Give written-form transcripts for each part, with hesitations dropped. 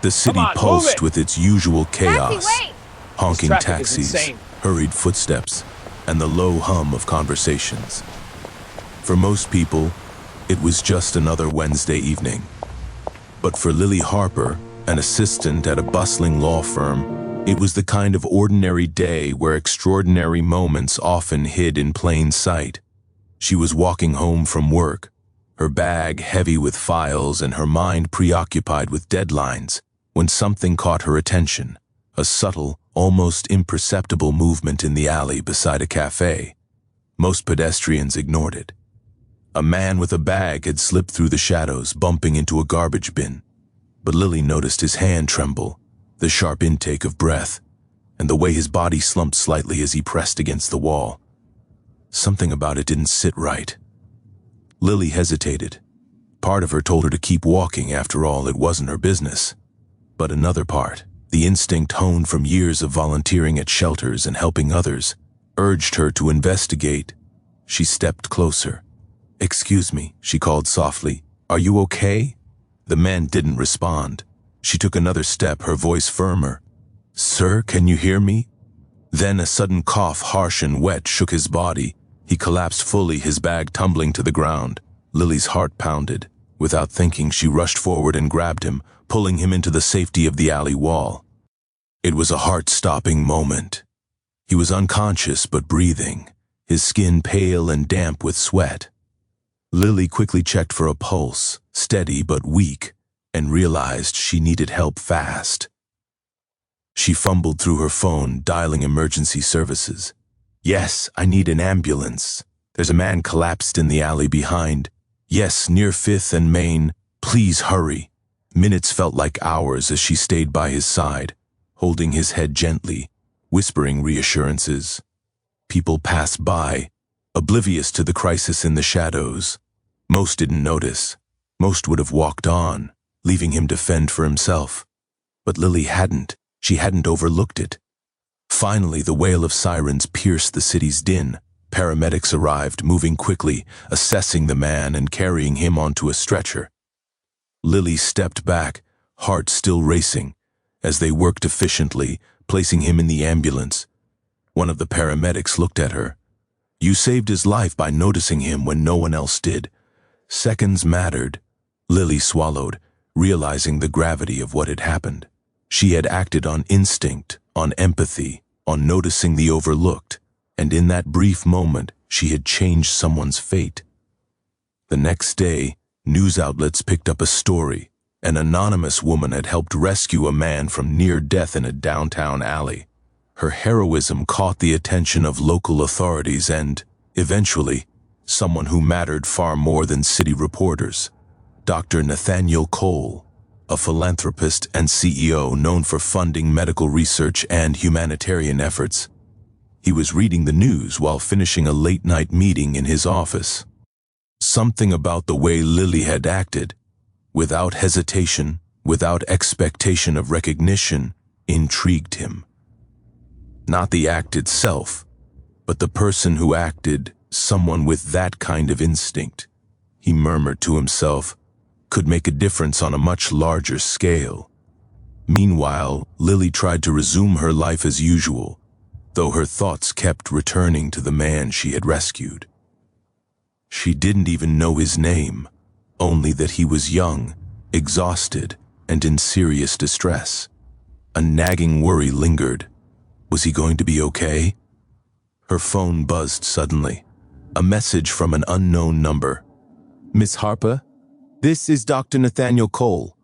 The Come city on, move pulsed it! with its usual Taxi, chaos. wait! Honking This traffic is taxis, insane. hurried footsteps, and the low hum of conversations. For most people, it was just another Wednesday evening. But for Lily Harper, an assistant at a bustling law firm, it was the kind of ordinary day where extraordinary moments often hid in plain sight. She was walking home from work, her bag heavy with files and her mind preoccupied with deadlines, when something caught her attention, a subtle, almost imperceptible movement in the alley beside a cafe. Most pedestrians ignored it. A man with a bag had slipped through the shadows, bumping into a garbage bin. But Lily noticed his hand tremble, the sharp intake of breath, and the way his body slumped slightly as he pressed against the wall. Something about it didn't sit right. Lily hesitated. Part of her told her to keep walking. After all, it wasn't her business. But another part, the instinct honed from years of volunteering at shelters and helping others, urged her to investigate. She stepped closer. "Excuse me," she called softly. "Are you okay?" The man didn't respond. She took another step, her voice firmer. "Sir, can you hear me?" Then a sudden cough, harsh and wet, shook his body. He collapsed fully, his bag tumbling to the ground. Lily's heart pounded. Without thinking, she rushed forward and grabbed him, pulling him into the safety of the alley wall. It was a heart-stopping moment. He was unconscious but breathing, his skin pale and damp with sweat. Lily quickly checked for a pulse, steady but weak, and realized she needed help fast. She fumbled through her phone, dialing emergency services. "Yes, I need an ambulance. There's a man collapsed in the alley behind. Yes, near 5th and Main. Please hurry." Minutes felt like hours as she stayed by his side, holding his head gently, whispering reassurances. People passed by, oblivious to the crisis in the shadows. Most didn't notice. Most would have walked on, leaving him to fend for himself. But Lily hadn't. She hadn't overlooked it. Finally, the wail of sirens pierced the city's din. Paramedics arrived, moving quickly, assessing the man and carrying him onto a stretcher. Lily stepped back, heart still racing, as they worked efficiently, placing him in the ambulance. One of the paramedics looked at her. "You saved his life by noticing him when no one else did." Seconds mattered. Lily swallowed, realizing the gravity of what had happened. She had acted on instinct, on empathy, on noticing the overlooked, and in that brief moment, she had changed someone's fate. The next day, news outlets picked up a story. An anonymous woman had helped rescue a man from near death in a downtown alley. Her heroism caught the attention of local authorities and, eventually, someone who mattered far more than city reporters. Dr. Nathaniel Cole, a philanthropist and CEO known for funding medical research and humanitarian efforts. He was reading the news while finishing a late-night meeting in his office. Something about the way Lily had acted, without hesitation, without expectation of recognition, intrigued him. Not the act itself, but the person who acted, someone with that kind of instinct, he murmured to himself, could make a difference on a much larger scale. Meanwhile, Lily tried to resume her life as usual, though her thoughts kept returning to the man she had rescued. She didn't even know his name, only that he was young, exhausted, and in serious distress. A nagging worry lingered. Was he going to be okay? Her phone buzzed suddenly. A message from an unknown number. "Miss Harper? This is Dr. Nathaniel Cole.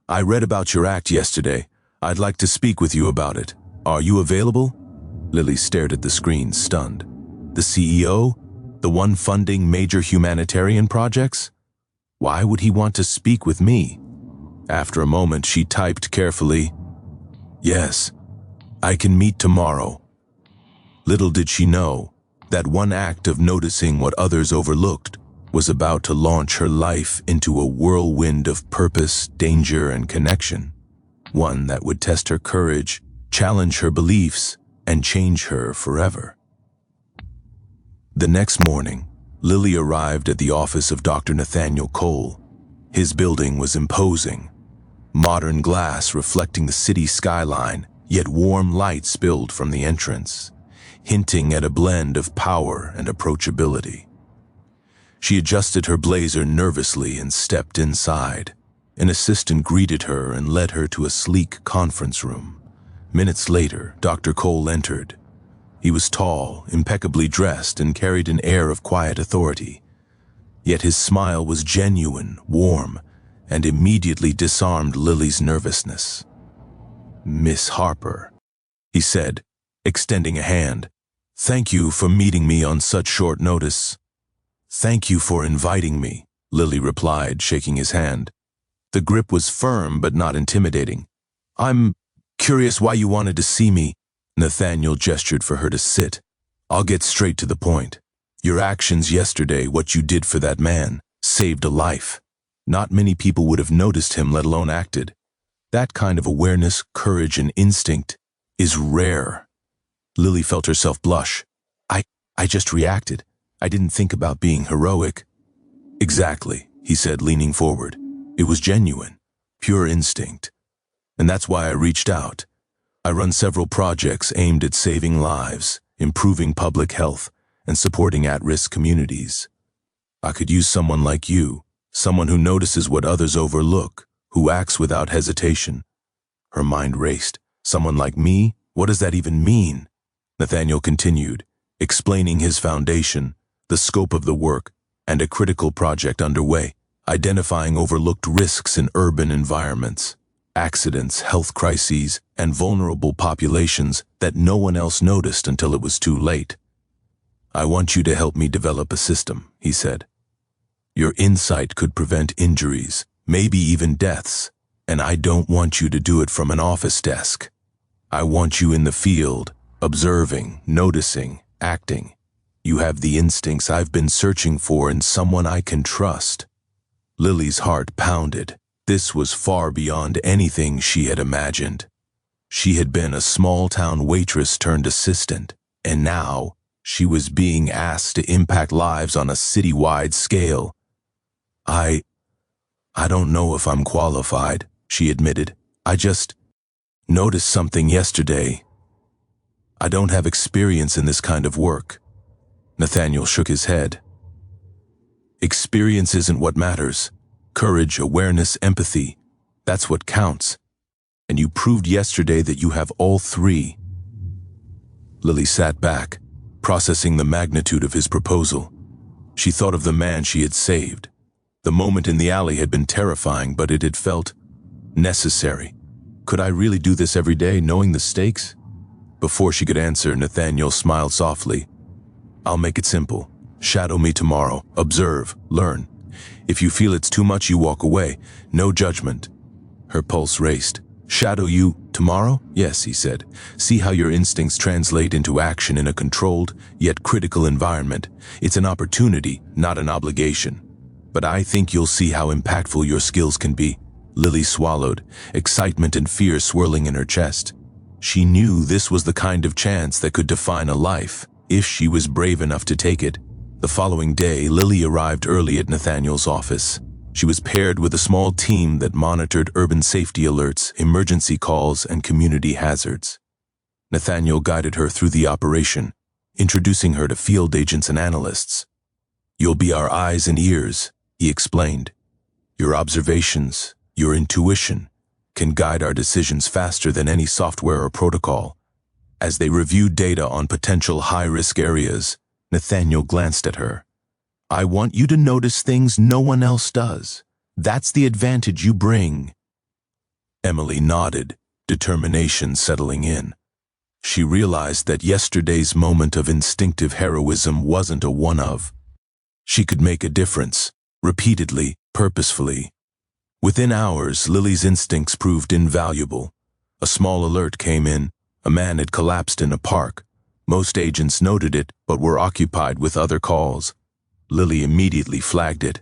I read about your act yesterday. I'd like to speak with you about it. Are you available?" Lily stared at the screen, stunned. The CEO? The one funding major humanitarian projects? Why would he want to speak with me? After a moment, she typed carefully, "Yes, I can meet tomorrow." Little did she know, that one act of noticing what others overlooked was about to launch her life into a whirlwind of purpose, danger, and connection. One that would test her courage, challenge her beliefs, and change her forever. The next morning, Lily arrived at the office of Dr. Nathaniel Cole. His building was imposing. modern glass reflecting the city skyline, yet warm light spilled from the entrance, hinting at a blend of power and approachability. She adjusted her blazer nervously and stepped inside. An assistant greeted her and led her to a sleek conference room. Minutes later, Dr. Cole entered. He was tall, impeccably dressed, and carried an air of quiet authority. Yet his smile was genuine, warm, and immediately disarmed Lily's nervousness. "Miss Harper," he said, extending a hand. "Thank you for meeting me on such short notice." "Thank you for inviting me," Lily replied, shaking his hand. The grip was firm but not intimidating. "I'm curious why you wanted to see me." Nathaniel gestured for her to sit. "I'll get straight to the point. Your actions yesterday, what you did for that man, saved a life. Not many people would have noticed him, let alone acted. That kind of awareness, courage, and instinct is rare." Lily felt herself blush. I just reacted. I didn't think about being heroic." "Exactly," he said, leaning forward. "It was genuine, pure instinct. And that's why I reached out. I run several projects aimed at saving lives, improving public health, and supporting at-risk communities. I could use someone like you, someone who notices what others overlook, who acts without hesitation." Her mind raced. "Someone like me? What does that even mean?" Nathaniel continued, explaining his foundation, the scope of the work, and a critical project underway, identifying overlooked risks in urban environments, accidents, health crises, and vulnerable populations that no one else noticed until it was too late. "I want you to help me develop a system," he said. "Your insight could prevent injuries, maybe even deaths, and I don't want you to do it from an office desk. I want you in the field, observing, noticing, acting. You have the instincts I've been searching for in someone I can trust." Lily's heart pounded. This was far beyond anything she had imagined. She had been a small-town waitress turned assistant, and now she was being asked to impact lives on a citywide scale. I don't know if I'm qualified," she admitted. "I just noticed something yesterday. I don't have experience in this kind of work." Nathaniel shook his head. "Experience isn't what matters. Courage, awareness, empathy, that's what counts. And you proved yesterday that you have all three." Lily sat back, processing the magnitude of his proposal. She thought of the man she had saved. The moment in the alley had been terrifying, but it had felt necessary. Could I really do this every day, knowing the stakes? Before she could answer, Nathaniel smiled softly. "I'll make it simple. Shadow me tomorrow. Observe. Learn. If you feel it's too much, you walk away. No judgment." Her pulse raced. "Shadow you tomorrow?" "Yes," he said. "See how your instincts translate into action in a controlled, yet critical environment. It's an opportunity, not an obligation. But I think you'll see how impactful your skills can be." Lily swallowed, excitement and fear swirling in her chest. She knew this was the kind of chance that could define a life, if she was brave enough to take it. The following day, Lily arrived early at Nathaniel's office. She was paired with a small team that monitored urban safety alerts, emergency calls, and community hazards. Nathaniel guided her through the operation, introducing her to field agents and analysts. "You'll be our eyes and ears," he explained. "Your observations, your intuition, can guide our decisions faster than any software or protocol." As they reviewed data on potential high-risk areas, Nathaniel glanced at her. "I want you to notice things no one else does. That's the advantage you bring." Emily nodded, determination settling in. She realized that yesterday's moment of instinctive heroism wasn't a one-of. She could make a difference, repeatedly, purposefully. Within hours, Lily's instincts proved invaluable. A small alert came in. A man had collapsed in a park. Most agents noted it, but were occupied with other calls. Lily immediately flagged it.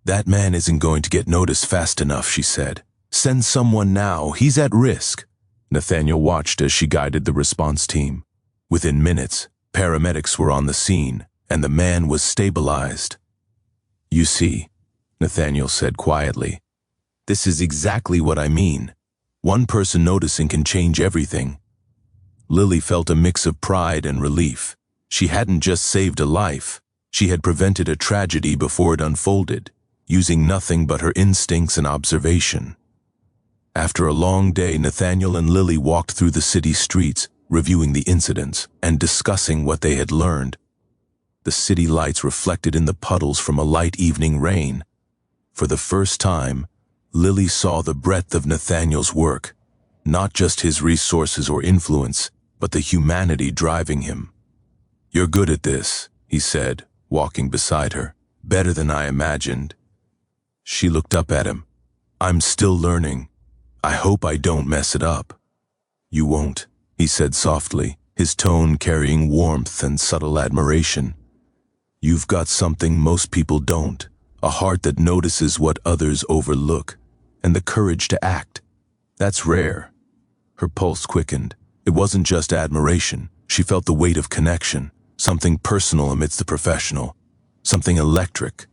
"That man isn't going to get noticed fast enough," she said. "Send someone now. He's at risk." Nathaniel watched as she guided the response team. Within minutes, paramedics were on the scene, and the man was stabilized. "You see," Nathaniel said quietly, This is exactly what I mean. One person noticing can change everything. Lily felt a mix of pride and relief. She hadn't just saved a life. She had prevented a tragedy before it unfolded, using nothing but her instincts and observation. After a long day, Nathaniel and Lily walked through the city streets, reviewing the incidents and discussing what they had learned. The city lights reflected in the puddles from a light evening rain. For the first time, Lily saw the breadth of Nathaniel's work, not just his resources or influence, but the humanity driving him. "You're good at this," he said, walking beside her. "Better than I imagined." She looked up at him. "I'm still learning. I hope I don't mess it up." "You won't," he said softly, his tone carrying warmth and subtle admiration. "You've got something most people don't, a heart that notices what others overlook, and the courage to act. That's rare." Her pulse quickened. It wasn't just admiration. She felt the weight of connection, something personal amidst the professional, something electric.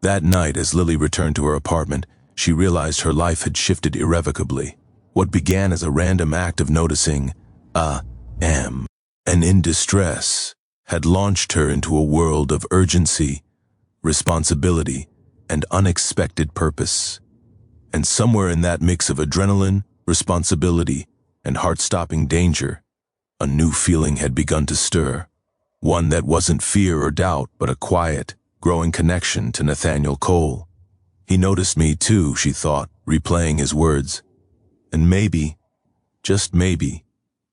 That night, as Lily returned to her apartment, she realized her life had shifted irrevocably. What began as a random act of noticing, am, and in distress, had launched her into a world of urgency, responsibility, and unexpected purpose. And somewhere in that mix of adrenaline, responsibility, and heart-stopping danger, a new feeling had begun to stir. One that wasn't fear or doubt, but a quiet, growing connection to Nathaniel Cole. He noticed me too, she thought, replaying his words. And maybe, just maybe,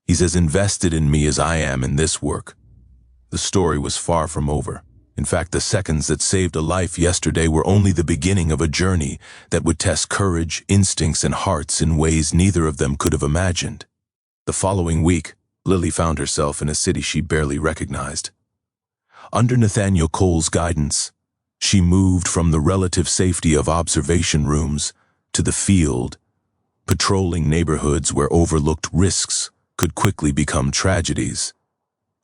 he's as invested in me as I am in this work. The story was far from over. In fact, the seconds that saved a life yesterday were only the beginning of a journey that would test courage, instincts, and hearts in ways neither of them could have imagined. The following week, Lily found herself in a city she barely recognized. Under Nathaniel Cole's guidance, she moved from the relative safety of observation rooms to the field, patrolling neighborhoods where overlooked risks could quickly become tragedies.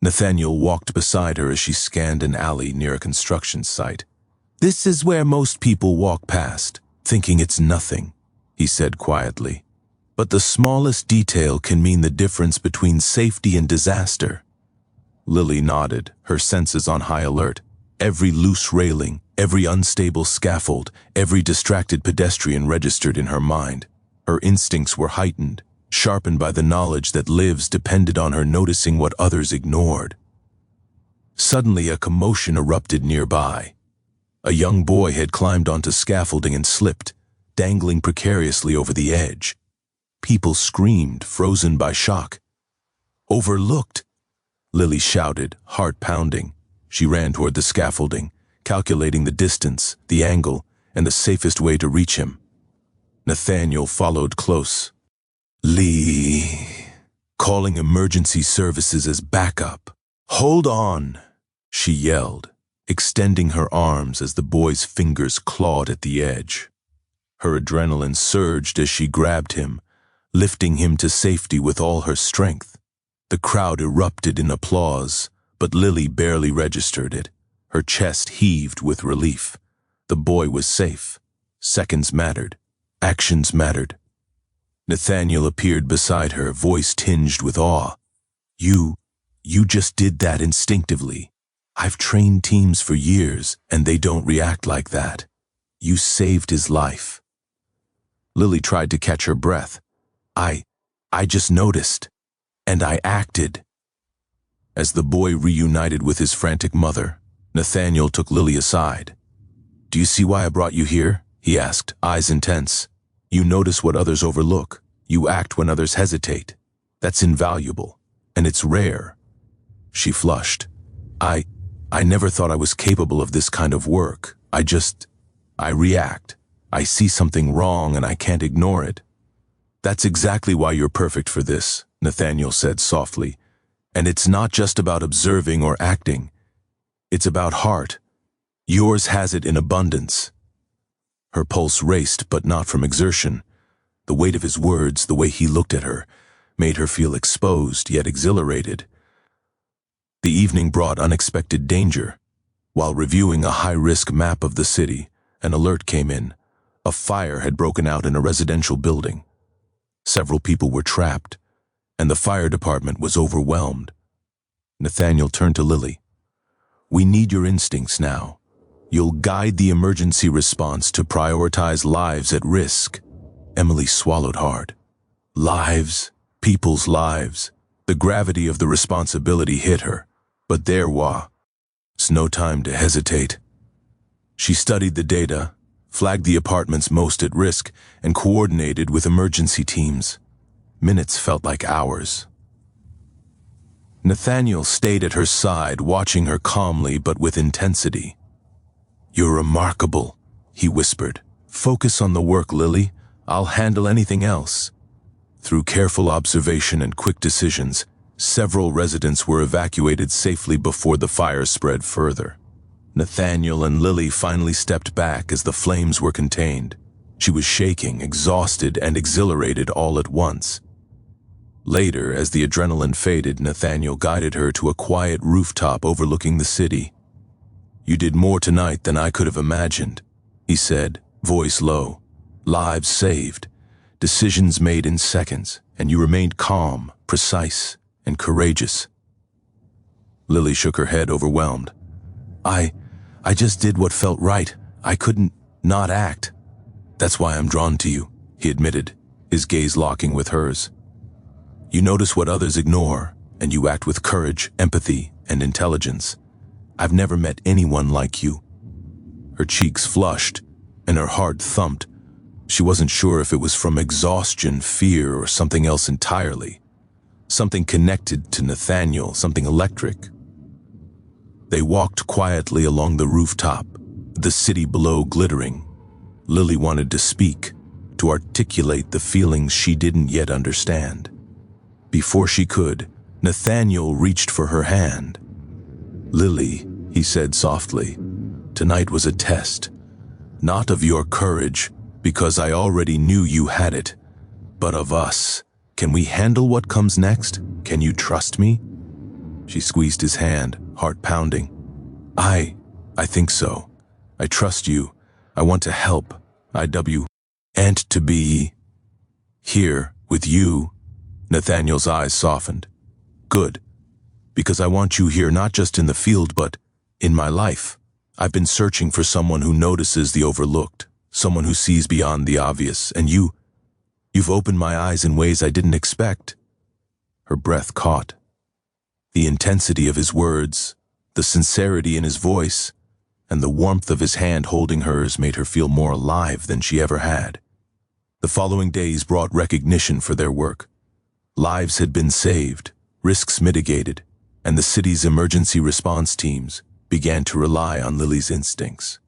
Nathaniel walked beside her as she scanned an alley near a construction site. "This is where most people walk past, thinking it's nothing," he said quietly. "But the smallest detail can mean the difference between safety and disaster." Lily nodded, her senses on high alert. Every loose railing, every unstable scaffold, every distracted pedestrian registered in her mind. Her instincts were heightened, sharpened by the knowledge that lives depended on her noticing what others ignored. Suddenly, a commotion erupted nearby. A young boy had climbed onto scaffolding and slipped, dangling precariously over the edge. People screamed, frozen by shock. "Overlooked!" Lily shouted, heart pounding. She ran toward the scaffolding, calculating the distance, the angle, and the safest way to reach him. Nathaniel followed close. "Lee," calling emergency services as backup. "Hold on," she yelled, extending her arms as the boy's fingers clawed at the edge. Her adrenaline surged as she grabbed him, lifting him to safety with all her strength. The crowd erupted in applause, but Lily barely registered it. Her chest heaved with relief. The boy was safe. Seconds mattered. Actions mattered. Nathaniel appeared beside her, voice tinged with awe. You just did that instinctively. I've trained teams for years, and they don't react like that. You saved his life." Lily tried to catch her breath. I just noticed, and I acted." As the boy reunited with his frantic mother, Nathaniel took Lily aside. "Do you see why I brought you here?" he asked, eyes intense. "You notice what others overlook. You act when others hesitate. That's invaluable, and it's rare." She flushed. I never thought I was capable of this kind of work. I react. I see something wrong and I can't ignore it." "That's exactly why you're perfect for this," Nathaniel said softly. "And it's not just about observing or acting. It's about heart. Yours has it in abundance." Her pulse raced, but not from exertion. The weight of his words, the way he looked at her, made her feel exposed yet exhilarated. The evening brought unexpected danger. While reviewing a high-risk map of the city, an alert came in. A fire had broken out in a residential building. Several people were trapped, and the fire department was overwhelmed. Nathaniel turned to Lily. "We need your instincts now. You'll guide the emergency response to prioritize lives at risk." Emily swallowed hard. Lives, people's lives. The gravity of the responsibility hit her, but there was no time to hesitate. She studied the data, flagged the apartments most at risk, and coordinated with emergency teams. Minutes felt like hours. Nathaniel stayed at her side, watching her calmly but with intensity. "You're remarkable," he whispered. "Focus on the work, Lily. I'll handle anything else." Through careful observation and quick decisions, several residents were evacuated safely before the fire spread further. Nathaniel and Lily finally stepped back as the flames were contained. She was shaking, exhausted, and exhilarated all at once. Later, as the adrenaline faded, Nathaniel guided her to a quiet rooftop overlooking the city. "You did more tonight than I could have imagined," he said, voice low. "Lives saved, decisions made in seconds, and you remained calm, precise, and courageous." Lily shook her head, overwhelmed. I just did what felt right. I couldn't not act." "That's why I'm drawn to you," he admitted, his gaze locking with hers. "You notice what others ignore, and you act with courage, empathy, and intelligence. I've never met anyone like you." Her cheeks flushed, and her heart thumped. She wasn't sure if it was from exhaustion, fear, or something else entirely. Something connected to Nathaniel, something electric. They walked quietly along the rooftop, the city below glittering. Lily wanted to speak, to articulate the feelings she didn't yet understand. Before she could, Nathaniel reached for her hand. "Lily," he said softly, "tonight was a test. Not of your courage, because I already knew you had it, but of us. Can we handle what comes next? Can you trust me?" She squeezed his hand, heart pounding. I think so. I trust you. I want to help. And to be here with you." Nathaniel's eyes softened. "Good. Because I want you here not just in the field, but in my life. I've been searching for someone who notices the overlooked, someone who sees beyond the obvious, and you've opened my eyes in ways I didn't expect." Her breath caught. The intensity of his words, the sincerity in his voice, and the warmth of his hand holding hers made her feel more alive than she ever had. The following days brought recognition for their work. Lives had been saved, risks mitigated, and the city's emergency response teams began to rely on Lily's instincts.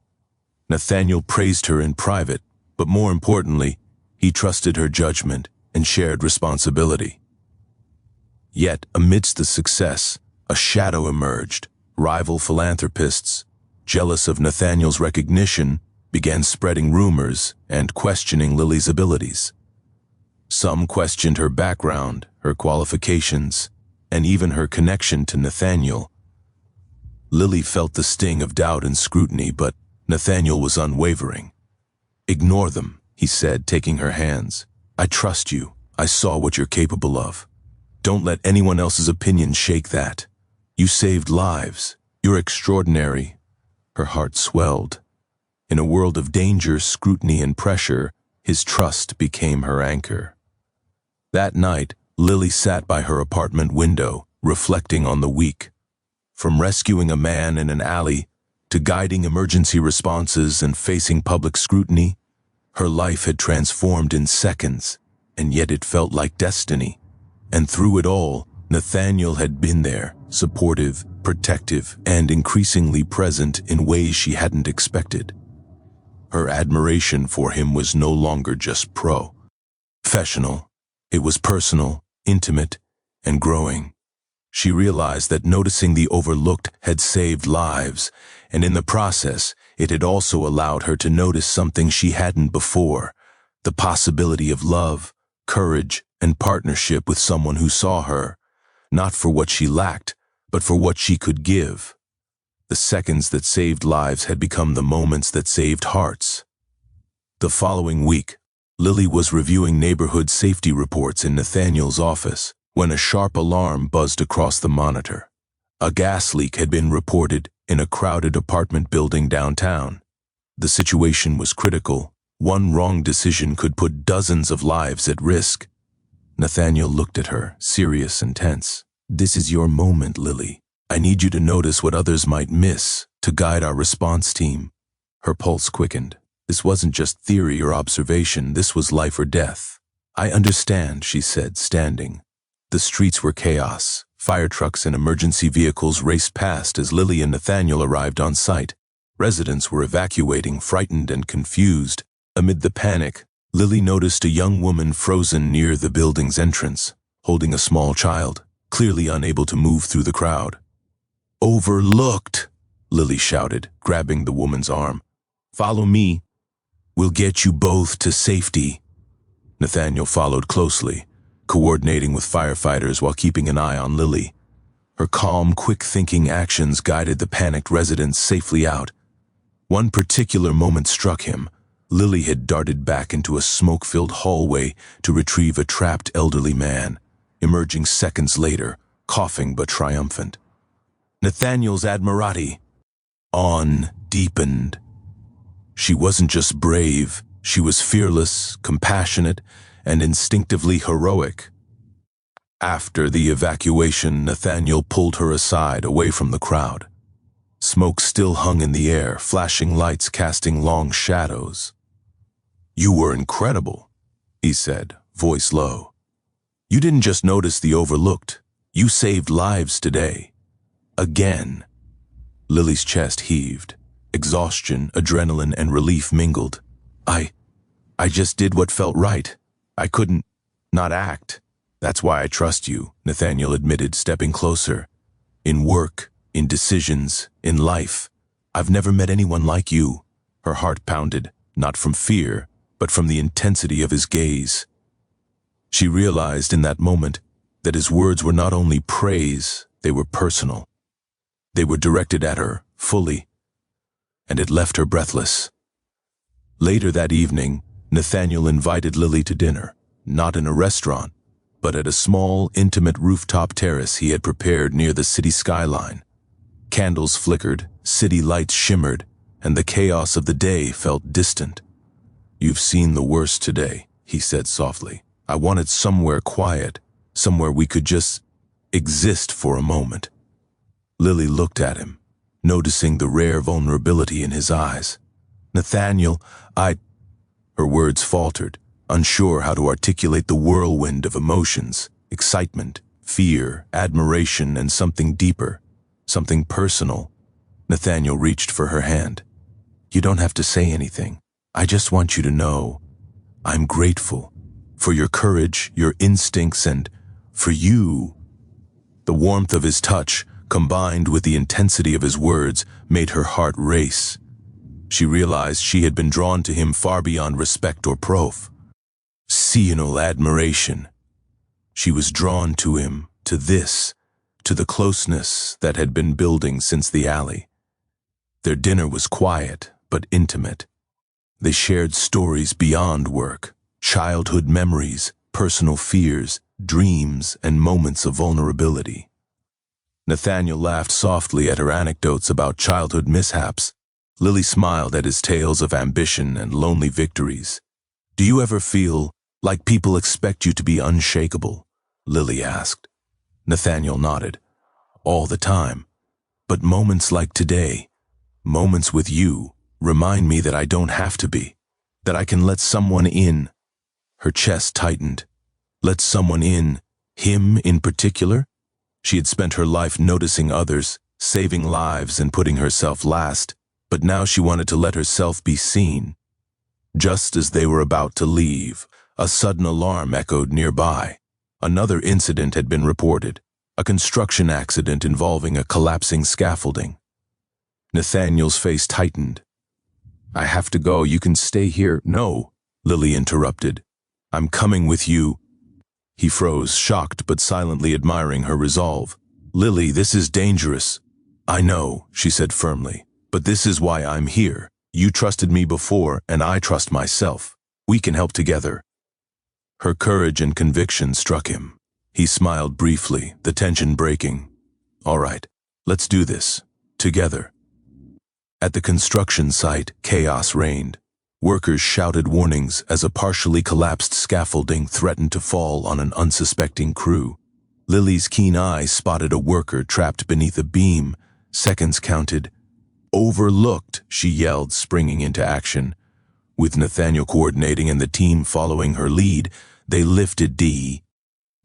Nathaniel praised her in private, but more importantly, he trusted her judgment and shared responsibility. Yet, amidst the success, a shadow emerged. Rival philanthropists, jealous of Nathaniel's recognition, began spreading rumors and questioning Lily's abilities. Some questioned her background, her qualifications, and even her connection to Nathaniel. Lily felt the sting of doubt and scrutiny, but Nathaniel was unwavering. "Ignore them," he said, taking her hands. "I trust you. I saw what you're capable of. Don't let anyone else's opinion shake that. You saved lives. You're extraordinary." Her heart swelled. In a world of danger, scrutiny, and pressure, his trust became her anchor. That night, Lily sat by her apartment window, reflecting on the week. From rescuing a man in an alley to guiding emergency responses and facing public scrutiny, her life had transformed in seconds, and yet it felt like destiny. And through it all, Nathaniel had been there, supportive, protective, and increasingly present in ways she hadn't expected. Her admiration for him was no longer just professional. It was personal, intimate, and growing. She realized that noticing the overlooked had saved lives, and in the process, it had also allowed her to notice something she hadn't before, the possibility of love, courage, and partnership with someone who saw her, not for what she lacked, but for what she could give. The seconds that saved lives had become the moments that saved hearts. The following week, Lily was reviewing neighborhood safety reports in Nathaniel's office when a sharp alarm buzzed across the monitor. A gas leak had been reported in a crowded apartment building downtown. The situation was critical. One wrong decision could put dozens of lives at risk. Nathaniel looked at her, serious and tense. "This is your moment, Lily. I need you to notice what others might miss to guide our response team." Her pulse quickened. This wasn't just theory or observation, this was life or death. "I understand," she said, standing. The streets were chaos. Fire trucks and emergency vehicles raced past as Lily and Nathaniel arrived on site. Residents were evacuating, frightened and confused. Amid the panic, Lily noticed a young woman frozen near the building's entrance, holding a small child, clearly unable to move through the crowd. "Overlooked!" Lily shouted, grabbing the woman's arm. "Follow me. We'll get you both to safety." Nathaniel followed closely, coordinating with firefighters while keeping an eye on Lily. Her calm, quick-thinking actions guided the panicked residents safely out. One particular moment struck him. Lily had darted back into a smoke-filled hallway to retrieve a trapped elderly man, emerging seconds later, coughing but triumphant. Nathaniel's admirati deepened. She wasn't just brave, she was fearless, compassionate, and instinctively heroic. After the evacuation, Nathaniel pulled her aside, away from the crowd. Smoke still hung in the air, flashing lights casting long shadows. "You were incredible," he said, voice low. "You didn't just notice the overlooked, you saved lives today. Again." Lily's chest heaved. Exhaustion, adrenaline, and relief mingled. I just did what felt right. I couldn't not act. That's why I trust you," Nathaniel admitted, stepping closer. "In work, in decisions, in life, I've never met anyone like you." Her heart pounded, not from fear, but from the intensity of his gaze. She realized in that moment that his words were not only praise, they were personal. They were directed at her, fully, and it left her breathless. Later that evening, Nathaniel invited Lily to dinner, not in a restaurant, but at a small, intimate rooftop terrace he had prepared near the city skyline. Candles flickered, city lights shimmered, and the chaos of the day felt distant. "You've seen the worst today," he said softly. "I wanted somewhere quiet, somewhere we could just exist for a moment." Lily looked at him, noticing the rare vulnerability in his eyes. "Nathaniel, Her words faltered, unsure how to articulate the whirlwind of emotions, excitement, fear, admiration, and something deeper, something personal. Nathaniel reached for her hand. "You don't have to say anything. I just want you to know I'm grateful for your courage, your instincts, and for you." The warmth of his touch, combined with the intensity of his words, made her heart race. She realized she had been drawn to him far beyond respect or professional admiration. She was drawn to him, to the closeness that had been building since the alley. Their dinner was quiet, but intimate. They shared stories beyond work, childhood memories, personal fears, dreams, and moments of vulnerability. Nathaniel laughed softly at her anecdotes about childhood mishaps. Lily smiled at his tales of ambition and lonely victories. "Do you ever feel like people expect you to be unshakable?" Lily asked. Nathaniel nodded. "All the time. But moments like today, moments with you, remind me that I don't have to be, that I can let someone in." Her chest tightened. Let someone in, him in particular? She had spent her life noticing others, saving lives and putting herself last, but now she wanted to let herself be seen. Just as they were about to leave, a sudden alarm echoed nearby. Another incident had been reported, a construction accident involving a collapsing scaffolding. Nathaniel's face tightened. "I have to go, you can stay here." "No," Lily interrupted. "I'm coming with you." He froze, shocked but silently admiring her resolve. "Lily, this is dangerous." "I know," she said firmly, "but this is why I'm here. You trusted me before, and I trust myself. We can help together." Her courage and conviction struck him. He smiled briefly, the tension breaking. "All right, let's do this. Together." At the construction site, chaos reigned. Workers shouted warnings as a partially collapsed scaffolding threatened to fall on an unsuspecting crew. Lily's keen eyes spotted a worker trapped beneath a beam. Seconds counted. "Overlooked," she yelled, springing into action. With Nathaniel coordinating and the team following her lead, they lifted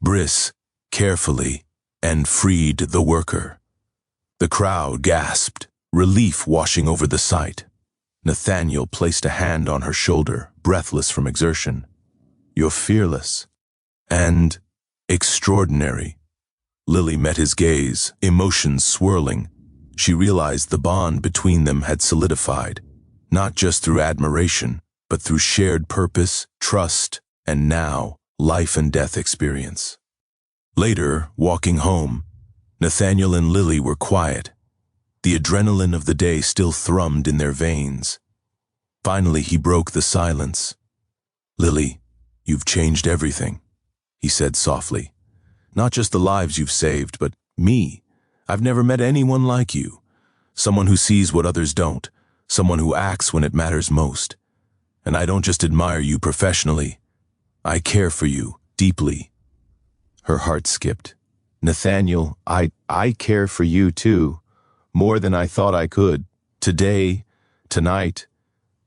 Briss carefully and freed the worker. The crowd gasped, relief washing over the sight. Nathaniel placed a hand on her shoulder, breathless from exertion. "You're fearless. And extraordinary." Lily met his gaze, emotions swirling. She realized the bond between them had solidified, not just through admiration, but through shared purpose, trust, and now, life and death experience. Later, walking home, Nathaniel and Lily were quiet. The adrenaline of the day still thrummed in their veins. Finally, he broke the silence. "Lily, you've changed everything," he said softly. "Not just the lives you've saved, but me. I've never met anyone like you. Someone who sees what others don't. Someone who acts when it matters most. And I don't just admire you professionally. I care for you deeply." Her heart skipped. "Nathaniel, I care for you too. More than I thought I could. Today, tonight,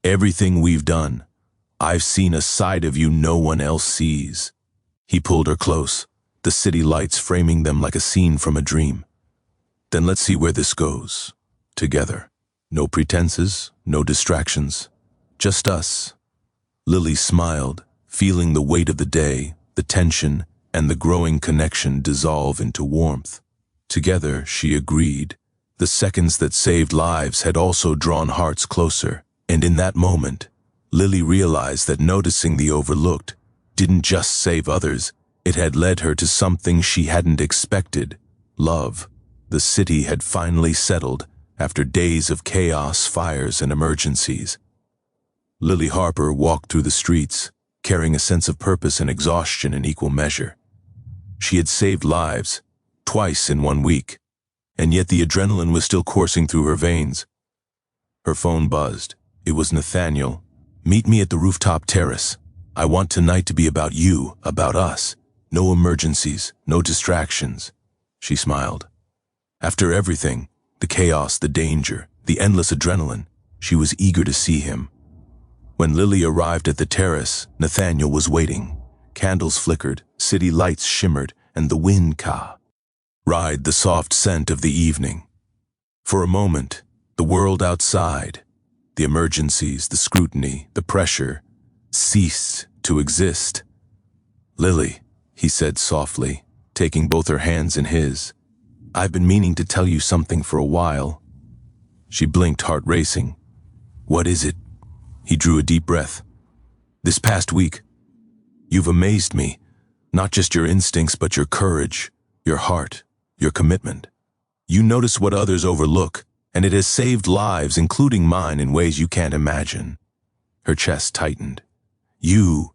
everything we've done. I've seen a side of you no one else sees." He pulled her close, the city lights framing them like a scene from a dream. "Then let's see where this goes. Together. No pretenses, no distractions. Just us." Lily smiled, feeling the weight of the day, the tension, and the growing connection dissolve into warmth. Together, she agreed. The seconds that saved lives had also drawn hearts closer, and in that moment, Lily realized that noticing the overlooked didn't just save others, it had led her to something she hadn't expected: love. The city had finally settled after days of chaos, fires, and emergencies. Lily Harper walked through the streets, carrying a sense of purpose and exhaustion in equal measure. She had saved lives, twice in 1 week, and yet the adrenaline was still coursing through her veins. Her phone buzzed. It was Nathaniel. "Meet me at the rooftop terrace. I want tonight to be about you, about us. No emergencies, no distractions." She smiled. After everything, the chaos, the danger, the endless adrenaline, she was eager to see him. When Lily arrived at the terrace, Nathaniel was waiting. Candles flickered, city lights shimmered, and the wind ride the soft scent of the evening. For a moment, the world outside, the emergencies, the scrutiny, the pressure, ceased to exist. "Lily," he said softly, taking both her hands in his, "I've been meaning to tell you something for a while." She blinked, heart racing. "What is it?" He drew a deep breath. "This past week, you've amazed me. Not just your instincts, but your courage, your heart, your commitment. You notice what others overlook, and it has saved lives, including mine, in ways you can't imagine." Her chest tightened. You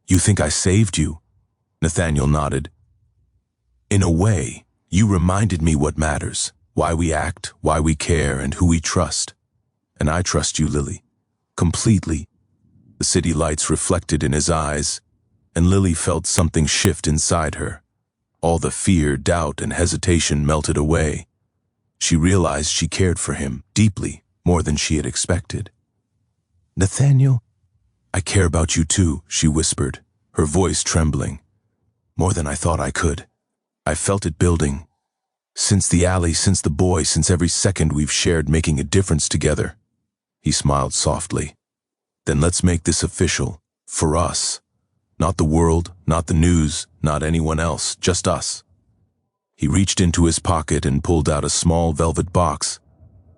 think I saved you?" Nathaniel nodded. "In a way, you reminded me what matters, why we act, why we care, and who we trust. And I trust you, Lily, completely." The city lights reflected in his eyes, and Lily felt something shift inside her. All the fear, doubt, and hesitation melted away. She realized she cared for him deeply, more than she had expected. "Nathaniel, I care about you too," she whispered, her voice trembling. "More than I thought I could. I felt it building. Since the alley, since the boy, since every second we've shared making a difference together." He smiled softly. "Then let's make this official, for us. Not the world, not the news, not anyone else, just us." He reached into his pocket and pulled out a small velvet box.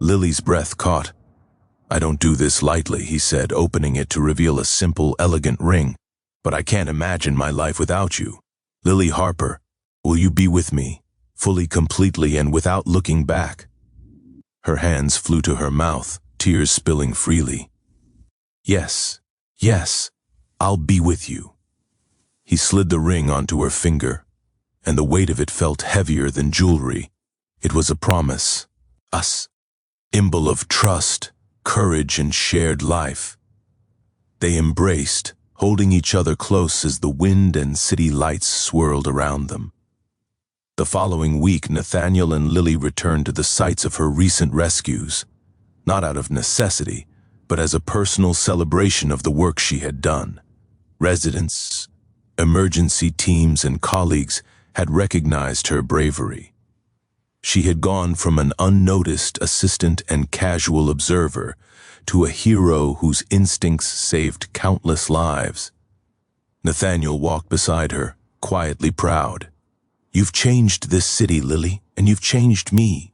Lily's breath caught. "I don't do this lightly," he said, opening it to reveal a simple, elegant ring. "But I can't imagine my life without you. Lily Harper, will you be with me, fully, completely, and without looking back?" Her hands flew to her mouth, tears spilling freely. Yes, yes, I'll be with you. He slid the ring onto her finger, and the weight of it felt heavier than jewelry. It was a promise. Us. Symbol of trust, courage, and shared life. They embraced, holding each other close as the wind and city lights swirled around them. The following week, Nathaniel and Lily returned to the sites of her recent rescues, not out of necessity, but as a personal celebration of the work she had done. Residents, emergency teams, and colleagues had recognized her bravery. She had gone from an unnoticed assistant and casual observer to a hero whose instincts saved countless lives. Nathaniel walked beside her, quietly proud. "You've changed this city, Lily, and you've changed me."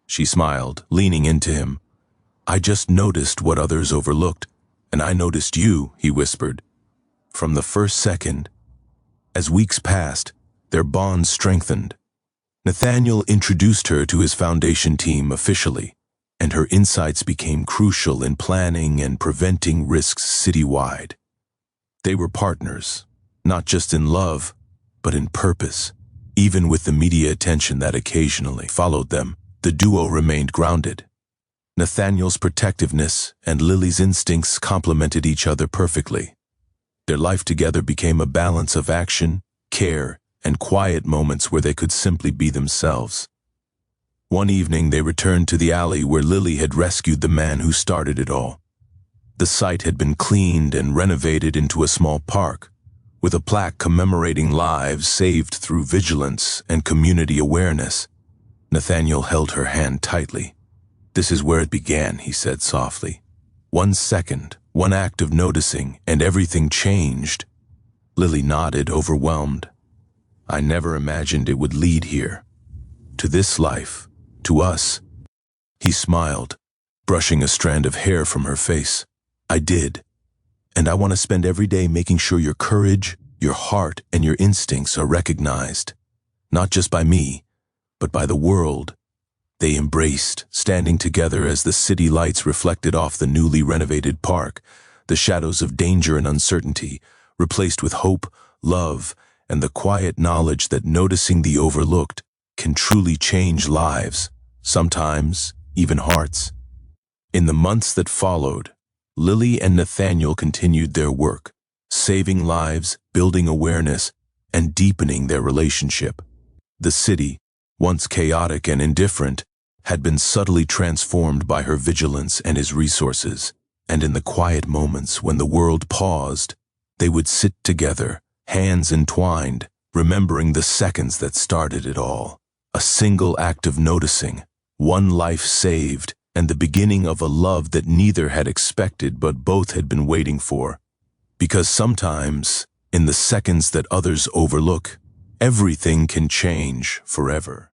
She smiled, leaning into him. "I just noticed what others overlooked, and I noticed you," he whispered. From the first second, as weeks passed, their bond strengthened. Nathaniel introduced her to his foundation team officially, and her insights became crucial in planning and preventing risks citywide. They were partners, not just in love, but in purpose. Even with the media attention that occasionally followed them, the duo remained grounded. Nathaniel's protectiveness and Lily's instincts complemented each other perfectly. Their life together became a balance of action, care, and quiet moments where they could simply be themselves. One evening they returned to the alley where Lily had rescued the man who started it all. The site had been cleaned and renovated into a small park, with a plaque commemorating lives saved through vigilance and community awareness. Nathaniel held her hand tightly. "This is where it began," he said softly. "One second, one act of noticing, and everything changed." Lily nodded, overwhelmed. "I never imagined it would lead here. To this life. To us." He smiled, brushing a strand of hair from her face. "I did. And I want to spend every day making sure your courage, your heart, and your instincts are recognized. Not just by me, but by the world." They embraced, standing together as the city lights reflected off the newly renovated park, the shadows of danger and uncertainty replaced with hope, love, and the quiet knowledge that noticing the overlooked can truly change lives, sometimes even hearts. In the months that followed, Lily and Nathaniel continued their work, saving lives, building awareness, and deepening their relationship. The city, once chaotic and indifferent, had been subtly transformed by her vigilance and his resources, and in the quiet moments when the world paused, they would sit together, hands entwined, remembering the seconds that started it all. A single act of noticing, one life saved, and the beginning of a love that neither had expected but both had been waiting for. Because sometimes, in the seconds that others overlook, everything can change forever.